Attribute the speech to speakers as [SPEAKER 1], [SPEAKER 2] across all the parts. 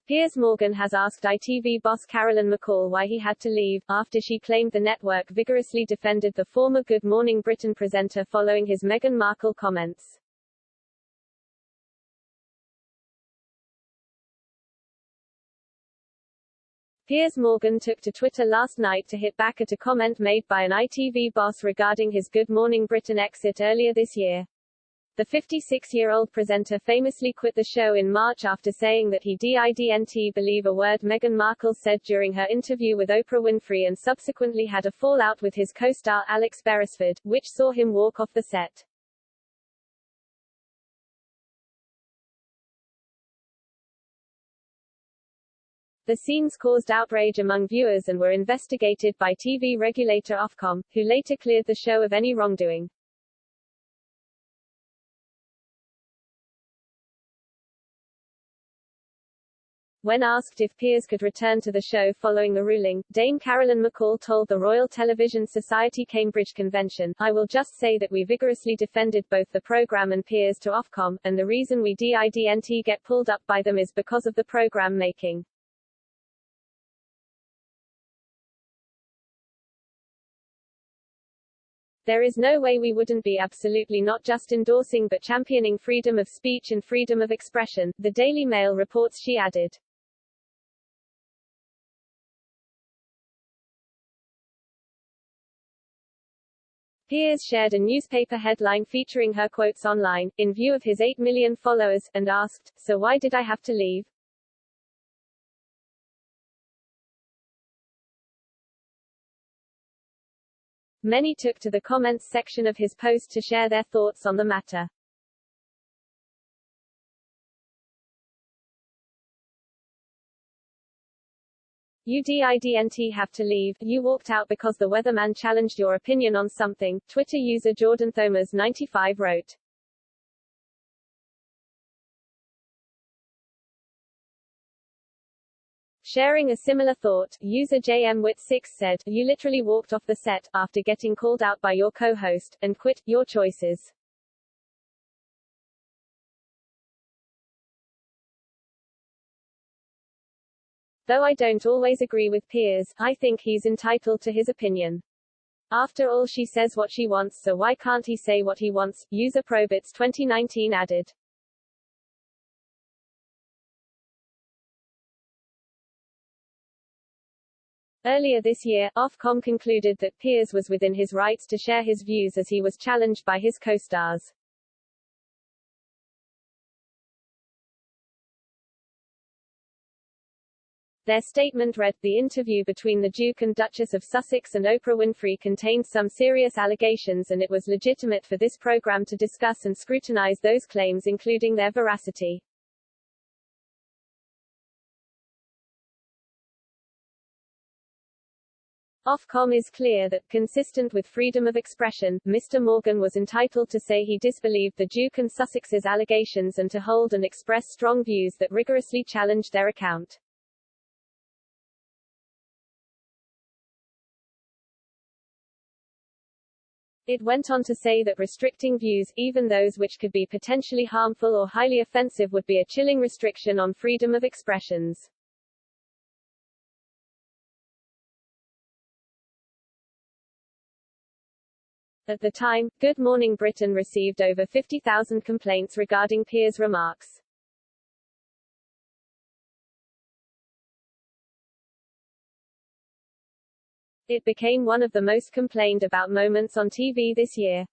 [SPEAKER 1] Piers Morgan has asked ITV boss Carolyn McCall why he had to leave, after she claimed the network vigorously defended the former Good Morning Britain presenter following his Meghan Markle comments. Piers Morgan took to Twitter last night to hit back at a comment made by an ITV boss regarding his Good Morning Britain exit earlier this year. The 56-year-old presenter famously quit the show in March after saying that he didn't believe a word Meghan Markle said during her interview with Oprah Winfrey, and subsequently had a fallout with his co-star Alex Beresford, which saw him walk off the set. The scenes caused outrage among viewers and were investigated by TV regulator Ofcom, who later cleared the show of any wrongdoing. When asked if Piers could return to the show following the ruling, Dame Carolyn McCall told the Royal Television Society Cambridge Convention, "I will just say that we vigorously defended both the programme and Piers to Ofcom, and the reason we didn't get pulled up by them is because of the programme making. There is no way we wouldn't be absolutely not just endorsing but championing freedom of speech and freedom of expression," the Daily Mail reports she added. Piers shared a newspaper headline featuring her quotes online, in view of his 8 million followers, and asked, "So why did I have to leave?" Many took to the comments section of his post to share their thoughts on the matter. "You didn't have to leave, you walked out because the weatherman challenged your opinion on something," Twitter user Jordan Thomas 95 wrote. Sharing a similar thought, user JMWit6 said, "You literally walked off the set, after getting called out by your co-host, and quit, your choices." "Though I don't always agree with Piers, I think he's entitled to his opinion. After all, she says what she wants, so why can't he say what he wants?" User Probits 2019 added. Earlier this year, Ofcom concluded that Piers was within his rights to share his views as he was challenged by his co-stars. Their statement read, "The interview between the Duke and Duchess of Sussex and Oprah Winfrey contained some serious allegations, and it was legitimate for this programme to discuss and scrutinise those claims, including their veracity." Ofcom is clear that, consistent with freedom of expression, Mr. Morgan was entitled to say he disbelieved the Duke and Sussex's allegations and to hold and express strong views that rigorously challenged their account. It went on to say that restricting views, even those which could be potentially harmful or highly offensive, would be a chilling restriction on freedom of expressions. At the time, Good Morning Britain received over 50,000 complaints regarding Piers' remarks. It became one of the most complained about moments on TV this year.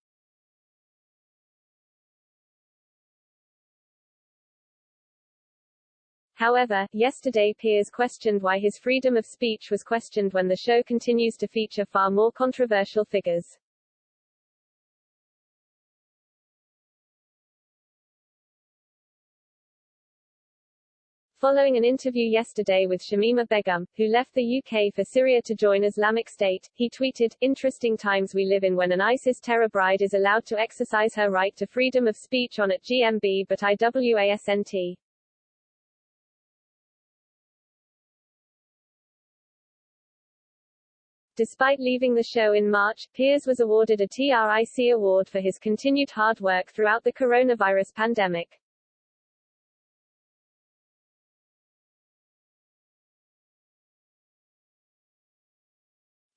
[SPEAKER 1] However, yesterday Piers questioned why his freedom of speech was questioned when the show continues to feature far more controversial figures. Following an interview yesterday with Shamima Begum, who left the UK for Syria to join Islamic State, he tweeted, "Interesting times we live in when an ISIS terror bride is allowed to exercise her right to freedom of speech on @GMB but IWASNT. Despite leaving the show in March, Piers was awarded a TRIC award for his continued hard work throughout the coronavirus pandemic.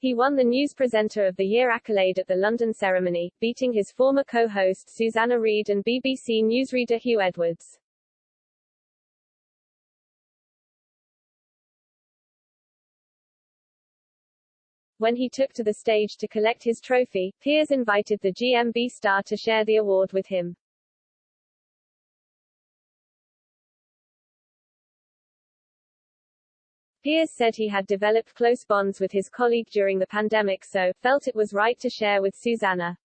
[SPEAKER 1] He won the News Presenter of the Year accolade at the London ceremony, beating his former co-host Susanna Reid and BBC newsreader Hugh Edwards. When he took to the stage to collect his trophy, Piers invited the GMB star to share the award with him. Piers said he had developed close bonds with his colleague during the pandemic, so felt it was right to share with Susanna.